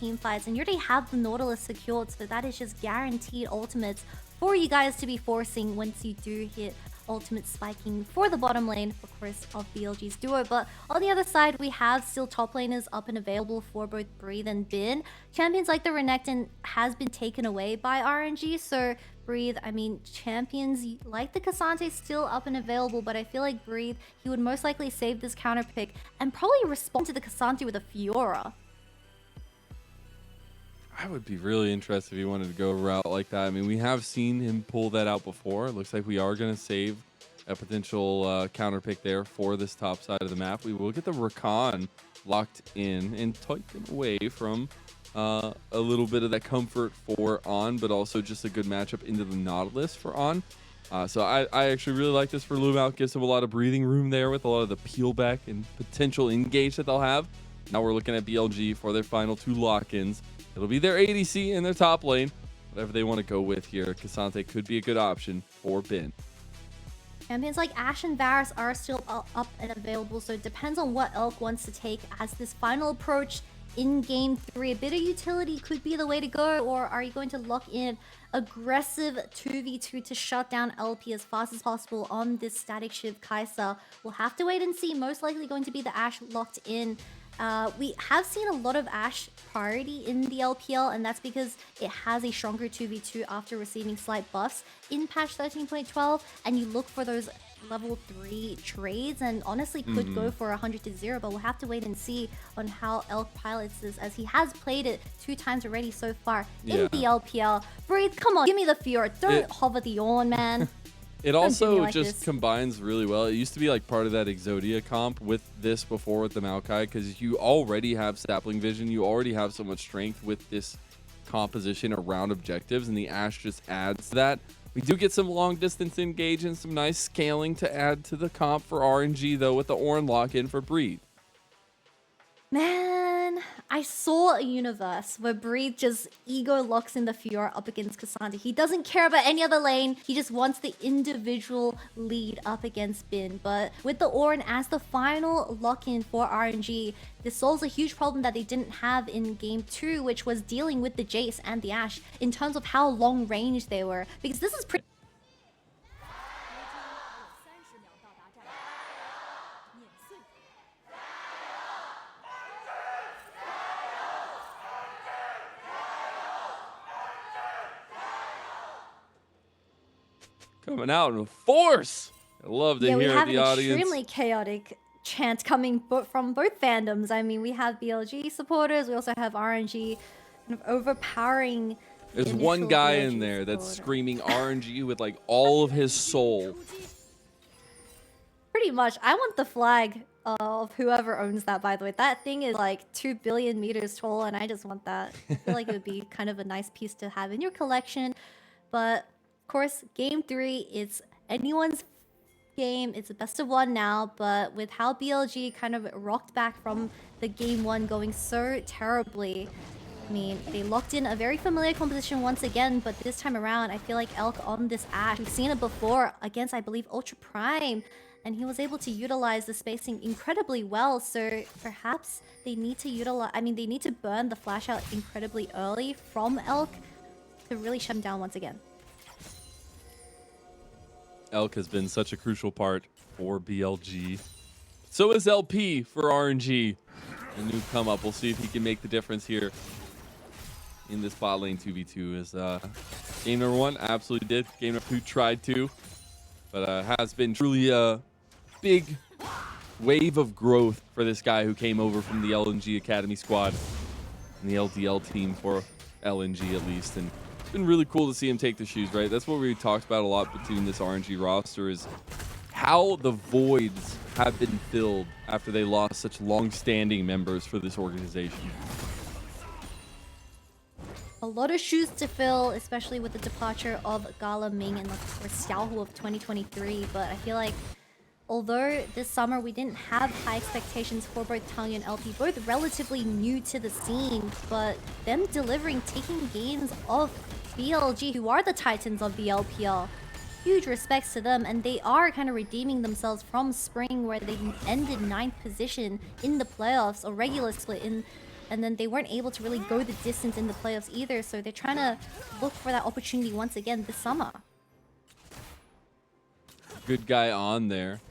team fights, and you already have the Nautilus secured, so that is just guaranteed ultimates for you guys to be forcing once you do hit ultimate spiking for the bottom lane, of course, of BLG's duo. But on the other side, we have still top laners up and available for both Breathe and Bin. Champions like the Renekton has been taken away by RNG, so Breathe, I mean, champions like the Cassante still up and available, but I feel like Breathe, he would most likely save this counter pick and probably respond to the Cassante with a Fiora. I would be really interested if he wanted to go a route like that. I mean, we have seen him pull that out before. It looks like we are going to save a potential counter pick there for this top side of the map. We will get the Rakan locked in and taken away from a little bit of that comfort for On, but also just a good matchup into the Nautilus for On. So I actually really like this for LvMao. Gives him a lot of breathing room there with a lot of the peel back and potential engage that they'll have. Now we're looking at BLG for their final 2 lock-ins. It'll be their ADC in their top lane. Whatever they want to go with here, Cassante could be a good option for Bin. Champions like Ashe and Varus are still up and available, so it depends on what Elk wants to take as this final approach in Game 3. A bit of utility could be the way to go, or are you going to lock in aggressive 2v2 to shut down LP as fast as possible on this static shiv Kai'Sa? We'll have to wait and see. Most likely going to be the Ashe locked in. We have seen a lot of Ashe priority in the LPL, and that's because it has a stronger 2v2 after receiving slight buffs in patch 13.12, and you look for those level 3 trades and honestly could go for 100-0, but we'll have to wait and see on how Elk pilots this, as he has played it 2 times already so far in the LPL. Breathe, come on, give me the Fiora. Don't hover the on, man. It also just combines really well. It used to be like part of that Exodia comp with this before with the Maokai, because you already have sapling vision. You already have so much strength with this composition around objectives, and the Ashe just adds that. We do get some long distance engage and some nice scaling to add to the comp for RNG, though, with the Ornn lock-in for Breathe. Man, I saw a universe where Breathe just ego locks in the Fiora up against Cassandra. He doesn't care about any other lane. He just wants the individual lead up against Bin. But with the Ornn as the final lock-in for RNG, this solves a huge problem that they didn't have in Game 2, which was dealing with the Jace and the Ashe in terms of how long range they were. Because this is pretty... Coming out in force. I love to hear the audience. We have an extremely chaotic chant coming from both fandoms. I mean, we have BLG supporters. We also have RNG kind of overpowering. There's one guy in there that's screaming RNG with like all of his soul. Pretty much. I want the flag of whoever owns that, by the way. That thing is like 2 billion meters tall, and I just want that. I feel like it would be kind of a nice piece to have in your collection. But of course, Game 3, it's anyone's game. It's a best of 1 now, but with how BLG kind of rocked back from the Game 1 going so terribly, I mean, they locked in a very familiar composition once again, but this time around, I feel like Elk on this Ashe. We've seen it before against, I believe, Ultra Prime, and he was able to utilize the spacing incredibly well, so perhaps they need to utilize, I mean, they need to burn the flash out incredibly early from Elk to really shut him down once again. Elk has been such a crucial part for BLG. So is LP for RNG. A new come up. We'll see if he can make the difference here in this bot lane 2v2. As game number 1 absolutely did. Game number 2 tried to, but has been truly a big wave of growth for this guy who came over from the LNG Academy squad and the LDL team for LNG at least. And it's been really cool to see him take the shoes, right? That's what we talked about a lot between this RNG roster, is how the voids have been filled after they lost such long-standing members for this organization. A lot of shoes to fill, especially with the departure of Gala Ming and of course Xiaohu of 2023. But I feel like although this summer we didn't have high expectations for both Tangyuan and LP, both relatively new to the scene, but them delivering, taking games off BLG, who are the titans of the LPL. Huge respects to them, and they are kind of redeeming themselves from spring, where they ended 9th position in the playoffs, or regular split in and then they weren't able to really go the distance in the playoffs either, so they're trying to look for that opportunity once again this summer. Good guy on there,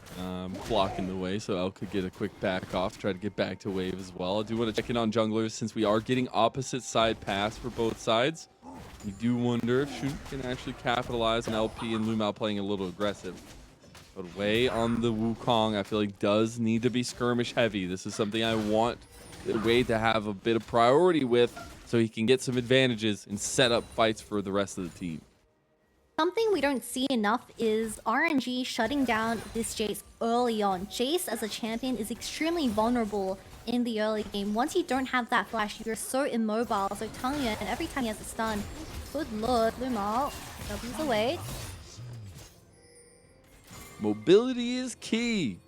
blocking the way, so El could get a quick back off, try to get back to wave as well. I do want to check in on junglers since we are getting opposite side pass for both sides. You do wonder if Shun can actually capitalize on LP and LvMao playing a little aggressive. But Wei on the Wukong, I feel like does need to be skirmish heavy. This is something I want Wei to have a bit of priority with so he can get some advantages and set up fights for the rest of the team. Something we don't see enough is RNG shutting down this Jace early on. Jace as a champion is extremely vulnerable in the early game. Once you don't have that flash, you're so immobile. So Tangyuan, and every time he has a stun, good lord, LvMao W's away. Mobility is key.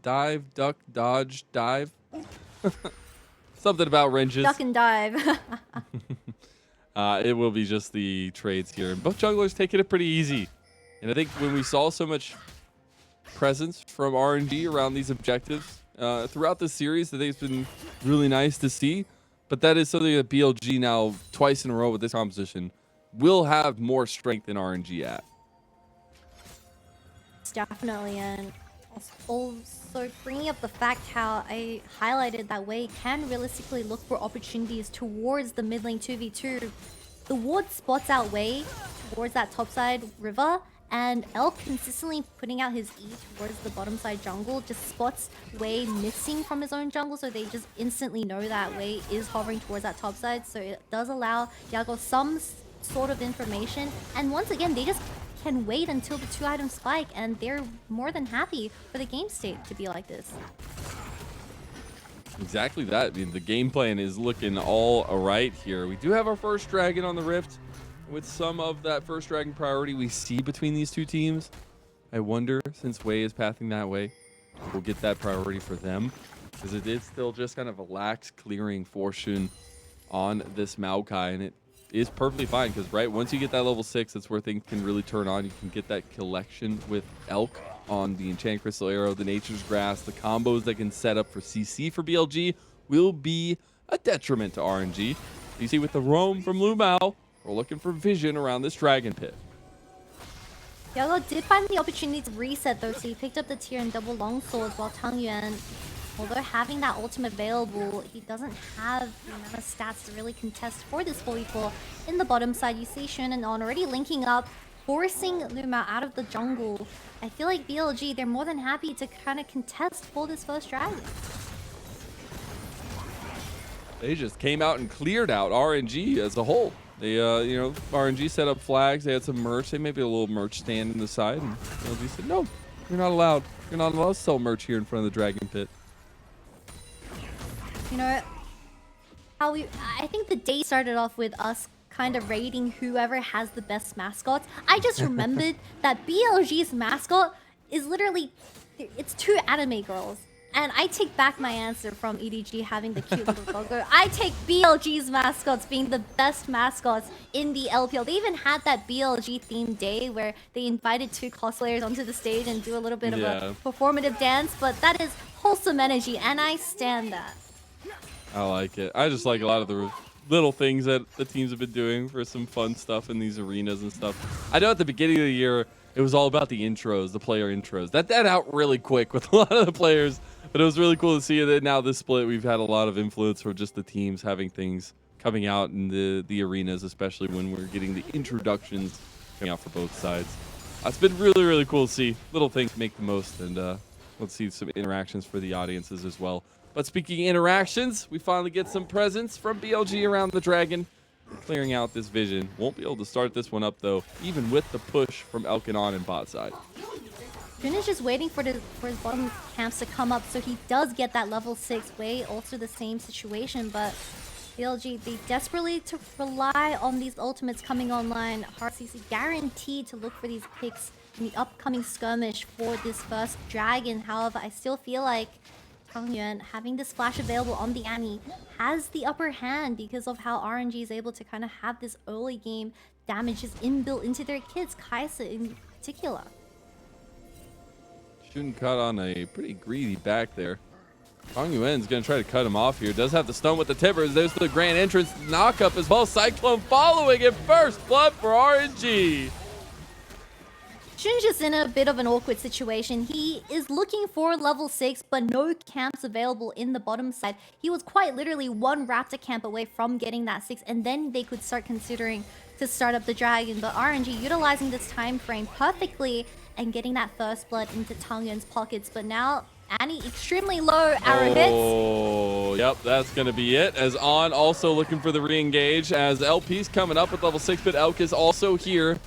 Dive, duck, dodge, dive. Something about wrenches. Duck and dive. It will be just the trades here. And both junglers taking it pretty easy. And I think when we saw so much presence from RNG around these objectives throughout the series, I think it's been really nice to see. But that is something that BLG now, twice in a row with this composition, will have more strength than RNG at. Definitely, and also bringing up the fact how I highlighted that Wei can realistically look for opportunities towards the mid lane 2v2. The ward spots out Wei towards that topside river, and Elk consistently putting out his E towards the bottom side jungle just spots Wei missing from his own jungle, so they just instantly know that Wei is hovering towards that topside. So it does allow Yagao some sort of information, and once again they just can wait until the 2-item spike, and they're more than happy for the game state to be like this. Exactly that. I mean, the game plan is looking all right here. We do have our first dragon on the Rift. With some of that first dragon priority we see between these two teams, I wonder, since Wei is pathing that way, we'll get that priority for them, because it is still just kind of a lax clearing for Shun on this Maokai, and it is perfectly fine, because once you get that level 6, that's where things can really turn on. You can get that collection with Elk on the Enchanted Crystal Arrow, the Nature's Grass, the combos that can set up for CC for BLG will be a detriment to RNG. You see with the roam from LvMao, we're looking for vision around this dragon pit. Yagao did find the opportunity to reset though, so he picked up the tier and double longswords, while Tangyuan, although having that ultimate available, he doesn't have the amount of stats to really contest for this 4v4. In the bottom side, you see Shun and On already linking up, forcing LvMao out of the jungle. I feel like BLG, they're more than happy to kind of contest for this first dragon. They just came out and cleared out RNG as a whole. They, RNG set up flags. They had some merch. They maybe a little merch stand in the side, and BLG said, "No, you're not allowed. You're not allowed to sell merch here in front of the dragon pit." You know, I think the day started off with us kind of rating whoever has the best mascots. I just remembered that BLG's mascot is literally, it's 2 anime girls. And I take back my answer from EDG having the cute little logo. I take BLG's mascots being the best mascots in the LPL. They even had that BLG themed day where they invited 2 cosplayers onto the stage and do a little bit of a performative dance. But that is wholesome energy, and I stand that. I like it. I just like a lot of the little things that the teams have been doing for some fun stuff in these arenas and stuff. I know at the beginning of the year, it was all about the intros, the player intros. That out really quick with a lot of the players. But it was really cool to see that now this split, we've had a lot of influence from just the teams having things coming out in the arenas, especially when we're getting the introductions coming out for both sides. It's been really, really cool to see. Little things make the most, and let's see some interactions for the audiences as well. But speaking of interactions, we finally get some presence from BLG around the dragon, clearing out this vision. Won't be able to start this one up, though, even with the push from Elk and On and bot side. Shun is just waiting for his bottom camps to come up, so he does get that level 6 Wei. Also the same situation, but BLG, they desperately to rely on these ultimates coming online. HardCC guaranteed to look for these picks in the upcoming skirmish for this first dragon. However, I still feel like Tangyuan having this flash available on the Annie has the upper hand because of how RNG is able to kind of have this early game damage just inbuilt into their kits, Kaisa in particular. Shun caught on a pretty greedy back there. Tangyuan's going to try to cut him off here. Does have the stun with the tippers. There's the grand entrance knock up as well. Cyclone following it. First blood for RNG. Shun's just in a bit of an awkward situation. He is looking for level 6, but no camps available in the bottom side. He was quite literally one Raptor camp away from getting that 6, and then they could start considering to start up the dragon. But RNG utilizing this time frame perfectly and getting that first blood into Tangyuan's pockets. But now Annie extremely low arrow hits. Oh, yep, that's going to be it. As On also looking for the re-engage as LP's coming up with level 6, but Elk is also here.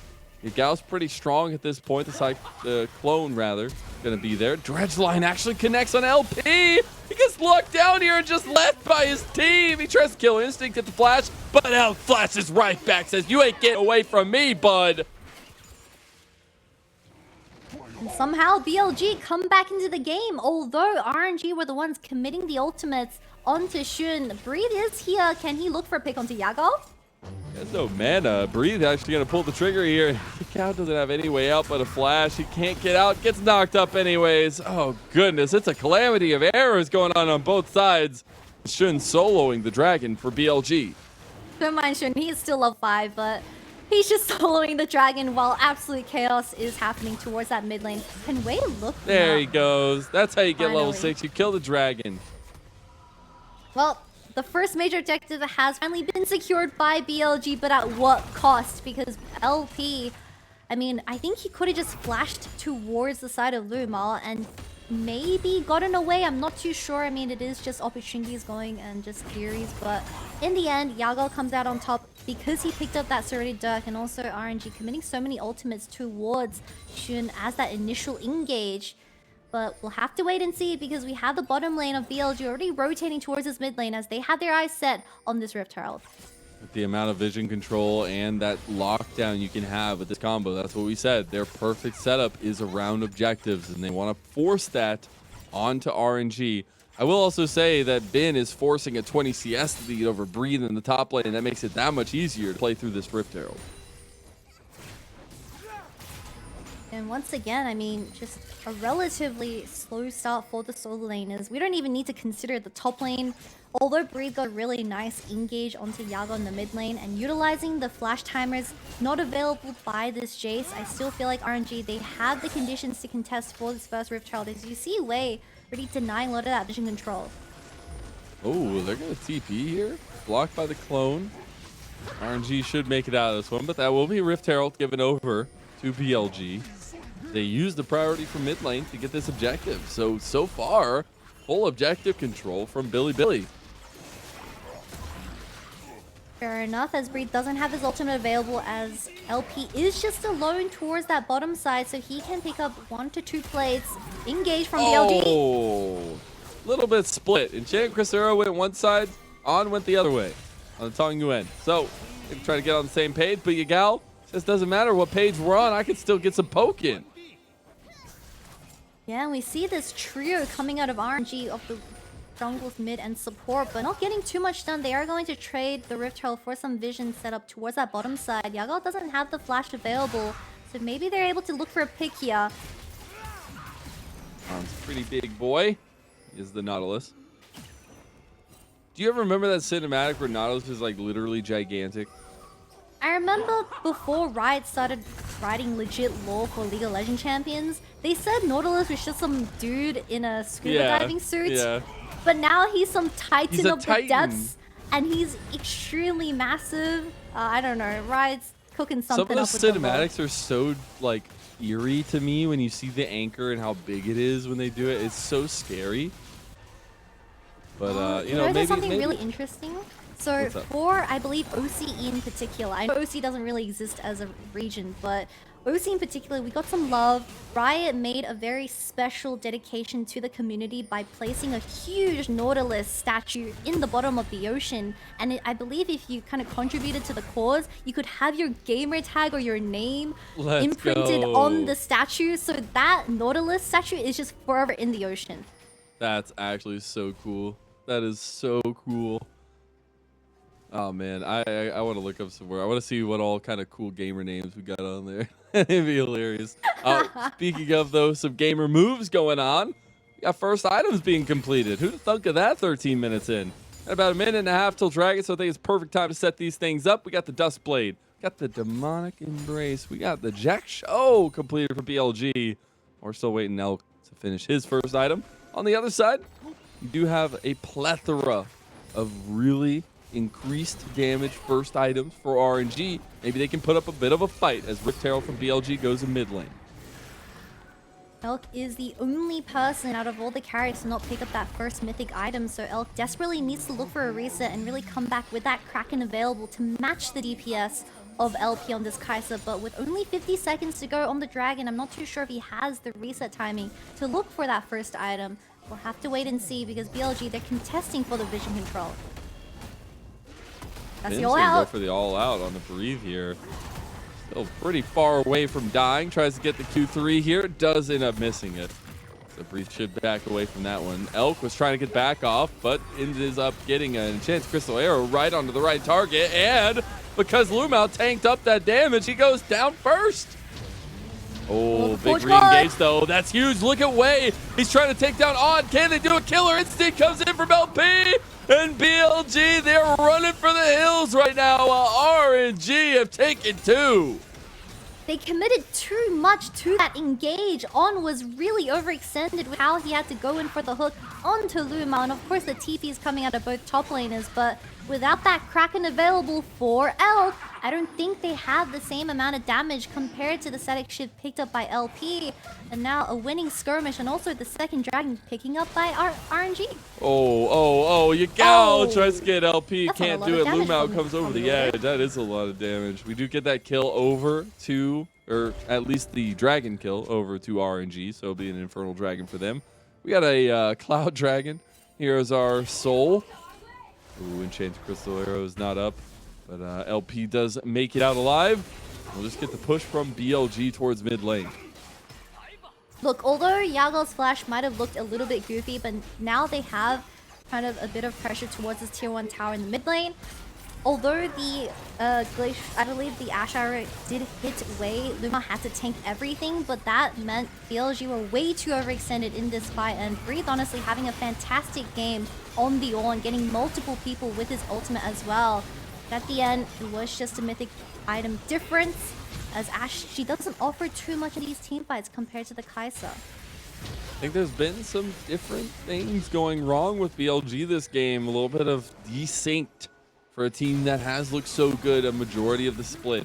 Yagao's pretty strong at this point. The clone, rather, going to be there. Dredge line actually connects on LP. He gets locked down here and just left by his team. He tries to kill Instinct at the flash, but Elk flashes right back, says, "You ain't getting away from me, bud." And somehow BLG come back into the game, although RNG were the ones committing the ultimates onto Shun. Breathe is here. Can he look for a pick onto Yagao? There's no mana. Breathe actually going to pull the trigger here. Yagao doesn't have any way out but a flash. He can't get out. Gets knocked up anyways. Oh, goodness. It's a calamity of errors going on both sides. Shun soloing the dragon for BLG. Don't mind Shun. He is still level 5, but he's just soloing the dragon while absolute chaos is happening towards that mid lane. Can Wei look? There he goes. That's how you get level Finally. 6. You kill the dragon. Well, the first major objective has finally been secured by BLG, but at what cost? Because LP, I mean, I think he could have just flashed towards the side of LvMao and maybe gotten away. I'm not too sure. I mean, it is just opportunities going and just theories, but in the end, Yagao comes out on top because he picked up that Serrated Dirk, and also RNG committing so many ultimates towards Shun as that initial engage. But we'll have to wait and see because we have the bottom lane of BLG already rotating towards this mid lane as they have their eyes set on this Rift Herald. With the amount of vision control and that lockdown you can have with this combo, that's what we said. Their perfect setup is around objectives, and they want to force that onto RNG. I will also say that Bin is forcing a 20 CS lead over Breathe in the top lane, and that makes it that much easier to play through this Rift Herald. And once again, I mean, just a relatively slow start for the solo laners. We don't even need to consider the top lane. Although Breathe got a really nice engage onto Yagao in the mid lane, and utilizing the flash timers not available by this Jace, I still feel like RNG, they have the conditions to contest for this first Rift Herald. As you see Wei already denying a lot of that vision control. Oh, they're going to TP here. Blocked by the clone. RNG should make it out of this one, but that will be Rift Herald given over to BLG. They use the priority from mid lane to get this objective. So far, full objective control from Bilibili. Fair enough, as Breathe doesn't have his ultimate available, as LP is just alone towards that bottom side, so he can pick up 1 to 2 plates. Engage from BLG. Oh, little bit split. Enchant Crisero went one side, On went the other way on the Tangyuan. So, they try to get on the same page, but Yagao says doesn't matter what page we're on, I can still get some poke in. Yeah, and we see this trio coming out of RNG of the jungles, mid, and support, but not getting too much done. They are going to trade the Rift Herald for some vision set up towards that bottom side. Yagao doesn't have the flash available, so maybe they're able to look for a pick here. Pretty big boy is the Nautilus. Do you ever remember that cinematic where Nautilus is like literally gigantic? I remember before Riot started writing legit lore for League of Legends champions, they said Nautilus was just some dude in a scuba diving suit. Yeah. But now he's some titan of the titan. depths, and he's extremely massive. I don't know, Riot's cooking something up with Some of the the lore. cinematics are so like eerie to me when you see the anchor and how big it is when they do it. It's so scary. But you know, there's maybe something really interesting. So What's up? for, I believe, OC in particular, I know OC doesn't really exist as a region, but OC in particular, we got some love. Riot made a very special dedication to the community by placing a huge Nautilus statue in the bottom of the ocean. And I believe if you kind of contributed to the cause, you could have your gamer tag or your name Let's imprinted go. on the statue. So that Nautilus statue is just forever in the ocean. That's actually so cool. That is so cool. Oh man, I want to look up somewhere. I want to see what all kind of cool gamer names we got on there. It'd be hilarious. Speaking of though, some gamer moves going on. got first items being completed. Who'd thunk of that 13 minutes in? About a minute and a half till Dragon, so I think it's perfect time to set these things up. We got the Dust Blade, got the Demonic Embrace, we got the Jack Show completed for BLG. We're still waiting Elk to finish his first item. On the other side, you do have a plethora of really increased damage first items for RNG. Maybe they can put up a bit of a fight as Rift Herald from BLG goes in mid lane. Elk is the only person out of all the carries to not pick up that first mythic item, so Elk desperately needs to look for a reset and really come back with that Kraken available to match the DPS of LP on this Kai'Sa. But with only 50 seconds to go on the Dragon, I'm not too sure if he has the reset timing to look for that first item. We'll have to wait and see because BLG, they're contesting for the vision control. That's the all out. Go for the all out on the Breathe here. Still pretty far away from dying. Tries to get the Q3 here. Does end up missing it. So Breathe should back away from that one. Elk was trying to get back off, but ends up getting an Enchanted Crystal Arrow right onto the right target. And because LvMao tanked up that damage, he goes down first. Oh, big re-engage though. That's huge. Look at Wei. He's trying to take down Odd. Can they do a killer instinct? Comes in from LP. And BLG, they're running for the hills right now while RNG have taken two. They committed too much to that engage. On was really overextended with how he had to go in for the hook onto LvMao. And of course the TP is coming out of both top laners, but without that Kraken available for Elk, I don't think they have the same amount of damage compared to the static shift picked up by LP. And now a winning skirmish and also the second Dragon picking up by RNG. Oh, Yagao tries to get LP. That's Can't do it. LvMao comes over the edge. That is a lot of damage. We do get that kill over to, or at least the Dragon kill over to RNG. So it'll be an Infernal Dragon for them. We got a Cloud Dragon. Here's our Soul. Ooh, Enchanted Crystal Arrow is not up. But LP does make it out alive. We'll just get the push from BLG towards mid lane. Look, although Yagao's flash might have looked a little bit goofy, but now they have kind of a bit of pressure towards this tier 1 tower in the mid lane. Although the I believe the Ash Arrow did hit Wei, LvMao had to tank everything, but that meant BLG were way too overextended in this fight, and Breathe honestly having a fantastic game on the Ornn, getting multiple people with his ultimate as well. At the end, it was just a mythic item difference, as Ashe, she doesn't offer too much in these team fights compared to the Kai'Sa. I think there's been some different things going wrong with BLG this game. A little bit of desynced for a team that has looked so good a majority of the split.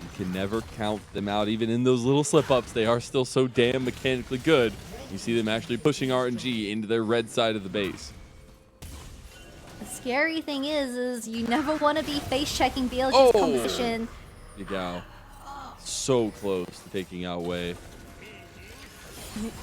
You can never count them out. Even in those little slip-ups, they are still so damn mechanically good. You see them actually pushing RNG into their red side of the base. The scary thing is you never want to be face-checking BLG's composition. Yagao. So close to taking out Wei.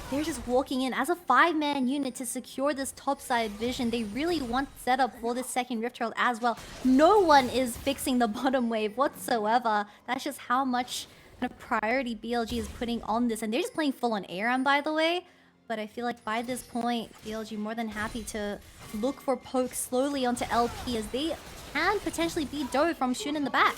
They're just walking in as a 5-man unit to secure this topside vision. They really want setup for this second Rift Herald as well. No one is fixing the bottom wave whatsoever. That's just how much kind of priority BLG is putting on this. And they're just playing full on ARAM, by the way. But I feel like by this point, BLG more than happy to look for pokes slowly onto LP, as they can potentially beat Doe from shooting in the back.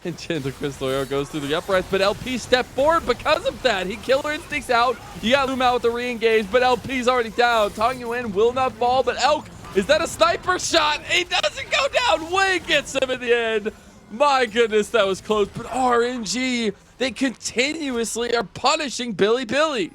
Enchanted Crystal Arrow goes through the uprights, but LP stepped forward because of that. He Killer Instincts out. You got LvMao with the re-engage, but LP's already down. Tangyuan will not fall, but Elk, is that a sniper shot? He doesn't go down. Wei gets him in the end. My goodness, that was close. But RNG, they continuously are punishing Bilibili.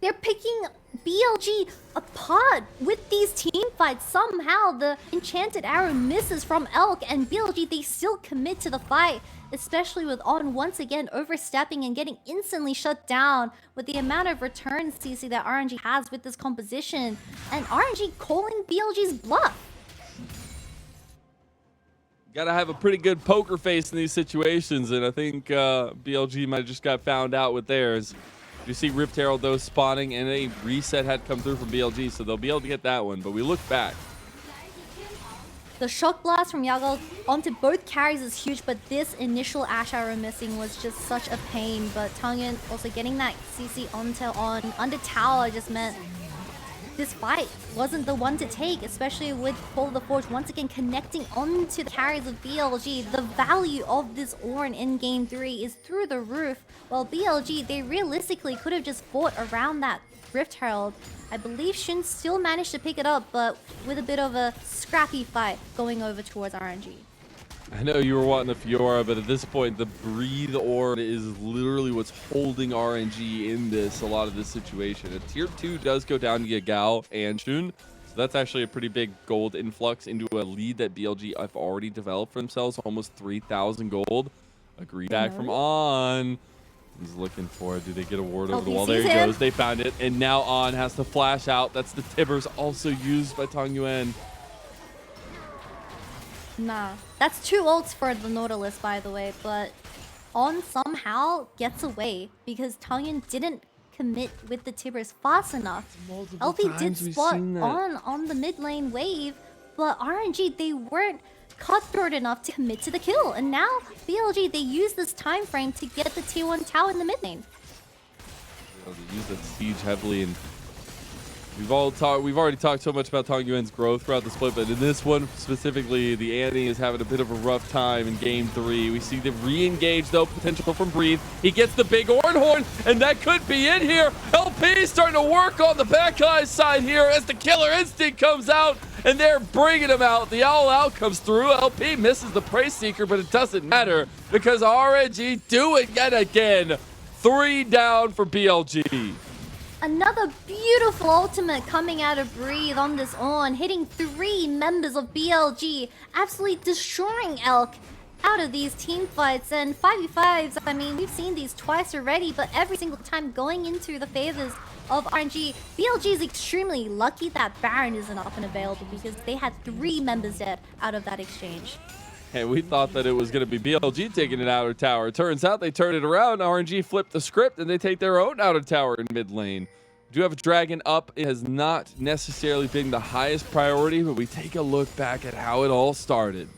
They're picking BLG apart with these team fights. Somehow the Enchanted Arrow misses from Elk, and BLG, they still commit to the fight, especially with On once again overstepping and getting instantly shut down with the amount of returns CC that RNG has with this composition, and RNG calling BLG's bluff. Gotta have a pretty good poker face in these situations, and I think BLG might have just got found out with theirs. You see Rift Herald, though, spawning, and a reset had come through from BLG, so they'll be able to get that one. But we look back. The shock blast from Yagao onto both carries is huge, but this initial Ash Arrow missing was just such a pain. But Tangyuan also getting that CC onto On under tower just meant this fight wasn't the one to take, especially with Call of the Forge once again connecting onto the carries of BLG. The value of this Ornn in Game 3 is through the roof, while BLG, they realistically could have just fought around that Rift Herald. I believe Shun still managed to pick it up, but with a bit of a scrappy fight going over towards RNG. I know you were wanting a Fiora, but at this point, the Breathe Orb is literally what's holding RNG in a lot of this situation. A tier 2 does go down to Yagao and Shun, so that's actually a pretty big gold influx into a lead that BLG have already developed for themselves, almost 3,000 gold. A green back from On. He's looking for it. Do they get a ward over the wall? There he goes. They found it, and now On has to flash out. That's the Tibbers, also used by Tangyuan. Nah, that's 2 ults for the Nautilus, by the way, but On somehow gets away because Tangyuan didn't commit with the Tibbers fast enough. LP did spot on the mid lane wave, but RNG, they weren't cutthroat enough to commit to the kill. And now BLG, they use this time frame to get the tier 1 tower in the mid lane. They use that siege heavily, and we've already talked so much about Tangyuan's growth throughout the split, but in this one specifically, the Annie is having a bit of a rough time in Game 3. We see the re-engage, though, potential from Breathe. He gets the big horn, and that could be it here. LP starting to work on the back eye side here as the Killer Instinct comes out, and they're bringing him out. The All Out comes through. LP misses the Prey Seeker, but it doesn't matter because RNG do it yet again. 3 down for BLG. Another beautiful ultimate coming out of Breathe on this Ornn, hitting 3 members of BLG, absolutely destroying Elk out of these team fights. And 5v5s, I mean, we've seen these twice already, but every single time going into the favors of RNG. BLG is extremely lucky that Baron isn't up and available because they had 3 members dead out of that exchange. Hey, we thought that it was going to be BLG taking an outer tower. Turns out they turned it around. RNG flipped the script and they take their own outer tower in mid lane. We do have a dragon up. It has not necessarily been the highest priority, but we take a look back at how it all started.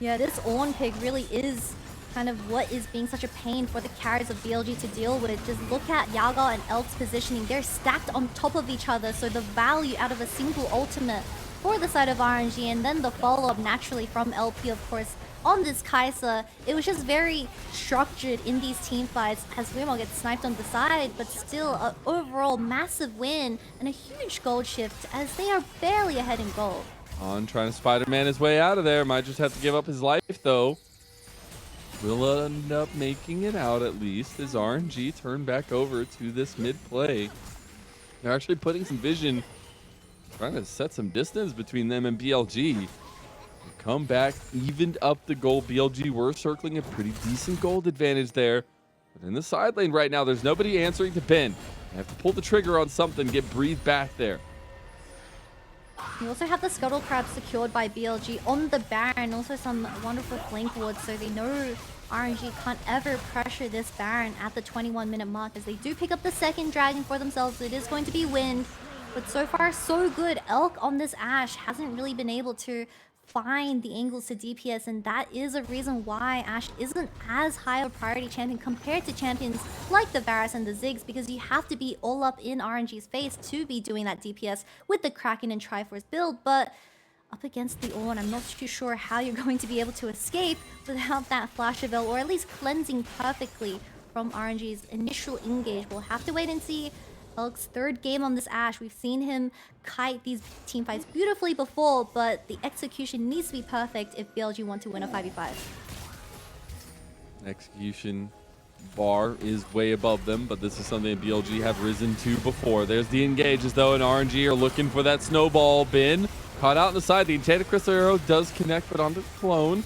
Yeah, this Ornn pick really is kind of what is being such a pain for the carries of BLG to deal with. Just look at Yagao and Elk's positioning. They're stacked on top of each other, so the value out of a single ultimate for the side of RNG, and then the follow-up naturally from LP, of course, on this Kai'Sa. It was just very structured in these team fights as LvMao gets sniped on the side, but still an overall massive win and a huge gold shift as they are barely ahead in gold. On trying to Spider-Man his way out of there. Might just have to give up his life, though. Will end up making it out at least as RNG turn back over to this mid-play. They're actually putting some vision, trying to set some distance between them and BLG. Come back, evened up the gold. BLG were circling a pretty decent gold advantage there. But in the side lane right now, there's nobody answering to Ben. They have to pull the trigger on something, get Breathe back there. You also have the Scuttle Crab secured by BLG on the Baron. Also some wonderful flank wards, so they know RNG can't ever pressure this Baron at the 21-minute mark as they do pick up the second dragon for themselves. It is going to be Wind, but so far so good. Elk on this Ashe hasn't really been able to find the angles to DPS, and that is a reason why Ashe isn't as high a priority champion compared to champions like the Varus and the Ziggs, because you have to be all up in RNG's face to be doing that DPS with the Kraken and Triforce build. But up against the Ornn, I'm not too sure how you're going to be able to escape without that Flash of Veil, or at least cleansing perfectly from RNG's initial engage. We'll have to wait and see. Elk's third game on this Ashe. We've seen him kite these team fights beautifully before, but the execution needs to be perfect if BLG want to win a 5v5. Execution bar is way above them, but this is something that BLG have risen to before. There's the engage as though, and RNG are looking for that snowball bin. Caught out on the side. The Enchanted Crystal Arrow does connect, but onto the clone.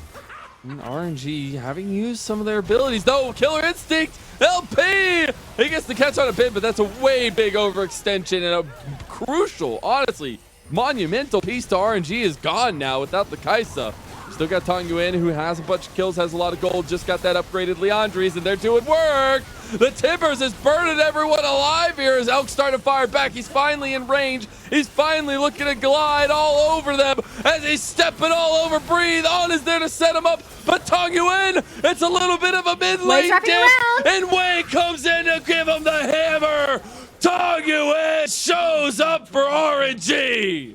And RNG having used some of their abilities, though. Killer Instinct, LP! He gets the catch on a bit, but that's a way big overextension and a crucial, honestly, monumental piece to RNG is gone now without the Kai'Sa. Still got Tangyuan, who has a bunch of kills, has a lot of gold, just got that upgraded Leandries, and they're doing work! The Tibbers is burning everyone alive here as Elk starting to fire back. He's finally in range. He's finally looking to glide all over them as he's stepping all over Breathe. On is there to set him up, but Tangyuan, it's a little bit of a mid lane dip, and Wei comes in to give him the hammer. Tangyuan shows up for RNG.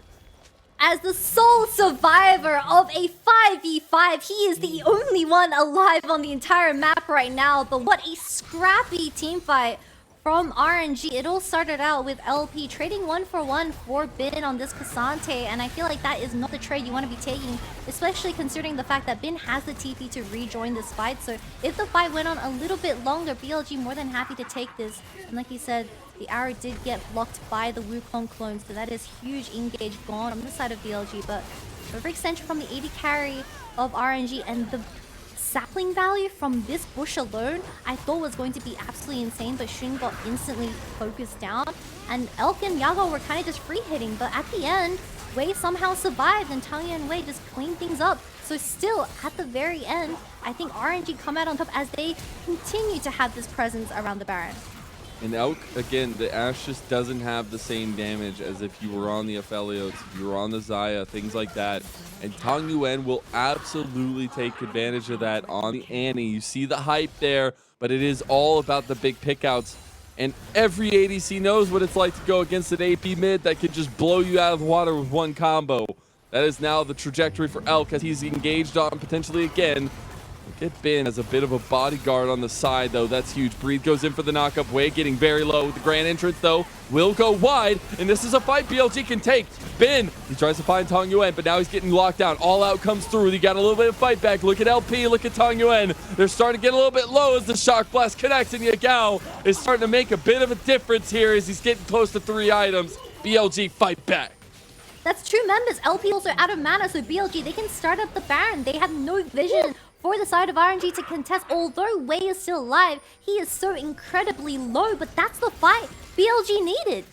As the sole survivor of a 5v5, he is the only one alive on the entire map right now. But what a scrappy team fight from RNG. It all started out with LP trading 1-for-1 for Bin on this Cassante, and I feel like that is not the trade you want to be taking, especially considering the fact that Bin has the TP to rejoin this fight. So if the fight went on a little bit longer, BLG more than happy to take this. And like he said, the arrow did get blocked by the Wukong clone, so that is huge engage gone on the side of BLG. But perfect extension from the AD carry of RNG, and the sapling value from this bush alone I thought was going to be absolutely insane, but Shun got instantly focused down, and Elk and Yagao were kind of just free hitting. But at the end, Wei somehow survived, and Tangyuan and Wei just cleaned things up. So still, at the very end, I think RNG come out on top as they continue to have this presence around the Baron. And Elk, again, the Ashe just doesn't have the same damage as if you were on the Aphelios, if you were on the Xayah, things like that. And Tangyuan will absolutely take advantage of that on the Annie. You see the hype there, but it is all about the big pickouts. And every ADC knows what it's like to go against an AP mid that can just blow you out of the water with one combo. That is now the trajectory for Elk as he's engaged on potentially again. Get Bin as a bit of a bodyguard on the side, though. That's huge. Breathe goes in for the knockup. Wei getting very low. The grand entrance, though, will go wide. And this is a fight BLG can take. Bin, he tries to find Tangyuan, but now he's getting locked down. All Out comes through. He got a little bit of fight back. Look at LP. Look at Tangyuan. They're starting to get a little bit low as the Shock Blast connects. And Yagao is starting to make a bit of a difference here as he's getting close to 3 items. BLG fight back. That's true, members. LP also out of mana, so BLG, they can start up the Baron. They have no vision for the side of RNG to contest. Although Wei is still alive, he is so incredibly low, but that's the fight BLG needed.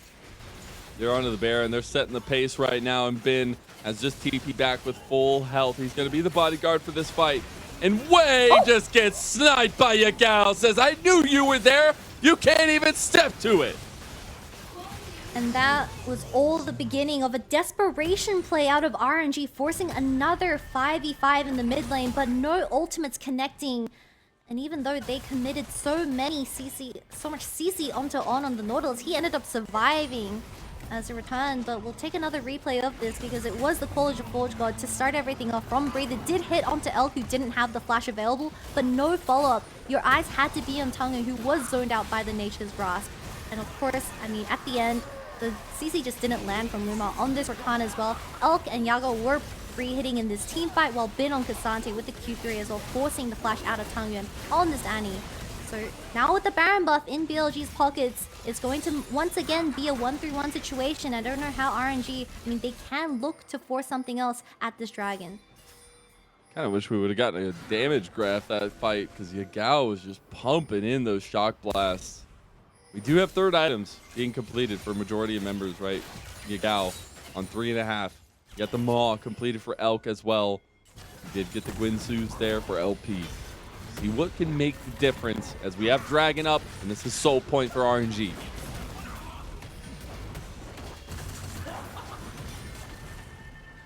They're onto the Baron. They're setting the pace right now, and Bin has just TP back with full health. He's going to be the bodyguard for this fight. And Wei just gets sniped by Yagao. Says, I knew you were there. You can't even step to it. And that was all the beginning of a desperation play out of RNG, forcing another 5v5 in the mid lane, but no ultimates connecting. And even though they committed so much CC onto on the Nautilus, he ended up surviving as a return. But we'll take another replay of this because it was the College of Forge God to start everything off from Breathe. It did hit onto Elk, who didn't have the flash available, but no follow-up. Your eyes had to be on Tangyuan, who was zoned out by the Nature's Grasp. And of course, I mean, at the end, the CC just didn't land from LvMao on this Rakan as well. Elk and Yagao were free hitting in this team fight, while Bin on Cassante with the Q3 as well, forcing the flash out of Tangyuan on this Annie. So now with the Baron buff in BLG's pockets, it's going to once again be a 1-3-1 situation. I don't know how RNG, I mean, they can look to force something else at this dragon. Kind of wish we would have gotten a damage graph that fight, because Yagao was just pumping in those shock blasts. We do have third items being completed for majority of members, right? Yagao on 3.5. You got the Maw completed for Elk as well. You did get the Guinsu's there for LP. See what can make the difference as we have Dragon up, and this is soul point for RNG.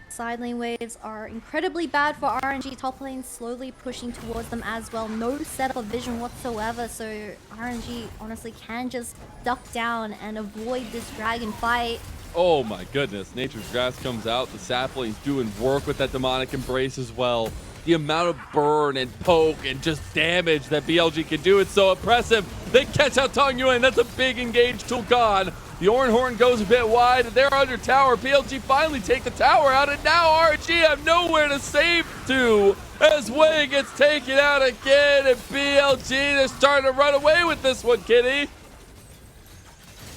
Side lane waves are incredibly bad for RNG. Top lane slowly pushing towards them as well. No setup of vision whatsoever, so RNG honestly can just duck down and avoid this dragon fight. Oh my goodness, Nature's Grass comes out. The Sapling's doing work with that Demonic Embrace as well. The amount of burn and poke and just damage that BLG can do, it's so impressive. They catch out Tangyuan. That's a big engage tool gone. The Ornhorn goes a bit wide, and they're under tower. BLG finally take the tower out, and now RNG have nowhere to save to as Wei gets taken out again, and BLG, they're starting to run away with this one, Kitty.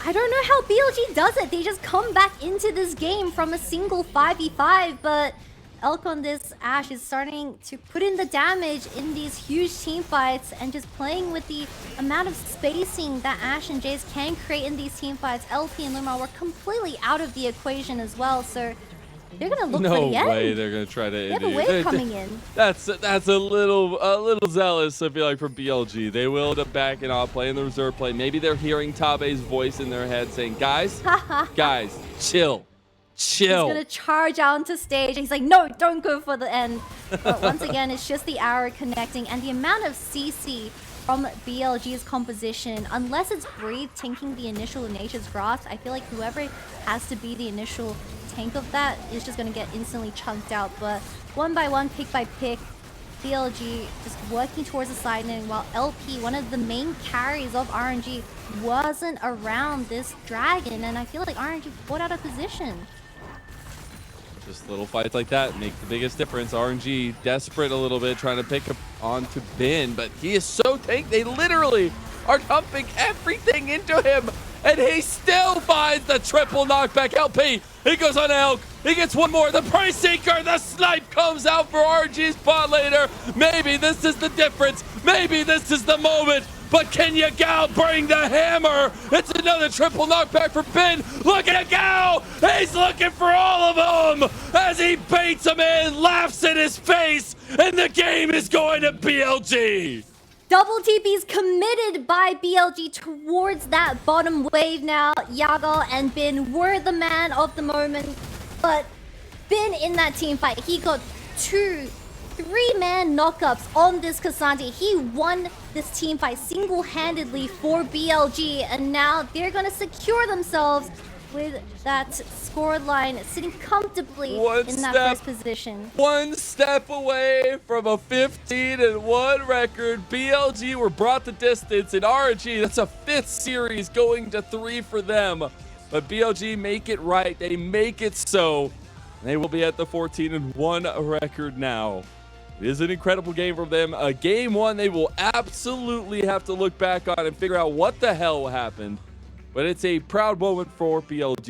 I don't know how BLG does it. They just come back into this game from a single 5v5, but Elk on this Ashe is starting to put in the damage in these huge team fights and just playing with the amount of spacing that Ashe and Jace can create in these team fights. LP and LvMao were completely out of the equation as well, so they're gonna look for the end. No way they're gonna try to. They have a wave coming in. That's a little zealous. I feel like from BLG, they will end up backing off, playing the reserve play. Maybe they're hearing Tabe's voice in their head saying, "Guys, guys, chill." Chill. He's gonna charge out onto stage and he's like, no, don't go for the end. But once again, it's just the arrow connecting, and the amount of CC from BLG's composition. Unless it's Breathe tanking the initial Nature's Grasp, I feel like whoever has to be the initial tank of that is just going to get instantly chunked out. But one by one, pick by pick, BLG just working towards the side lane, while LP, one of the main carries of RNG, wasn't around this dragon, and I feel like RNG fought out of position. Just little fights like that make the biggest difference. RNG desperate a little bit, trying to pick up onto Ben, but he is so tanked. They literally are dumping everything into him, and he still finds the triple knockback. LP, he goes on Elk. He gets one more. The Price Seeker, the snipe comes out for RNG's bot laner. Maybe this is the difference. Maybe this is the moment. But can Yagao bring the hammer? It's another triple knockback for Ben. Look at Yagao. He's looking for all of them as he baits him in, laughs in his face, and the game is going to BLG. Double TP's committed by BLG towards that bottom wave now. Yagao and Bin were the man of the moment, but Bin in that team fight, he got 3-man knockups on this K'Sante. He won this team fight single-handedly for BLG, and now they're going to secure themselves with that scoreline sitting comfortably in that first position. One step away from a 15-1 record. BLG were brought the distance, and RNG, that's a 5th series going to 3 for them. But BLG make it right. They make it so. They will be at the 14-1 record now. It is an incredible game from them. A game one they will absolutely have to look back on and figure out what the hell happened. But it's a proud moment for BLG.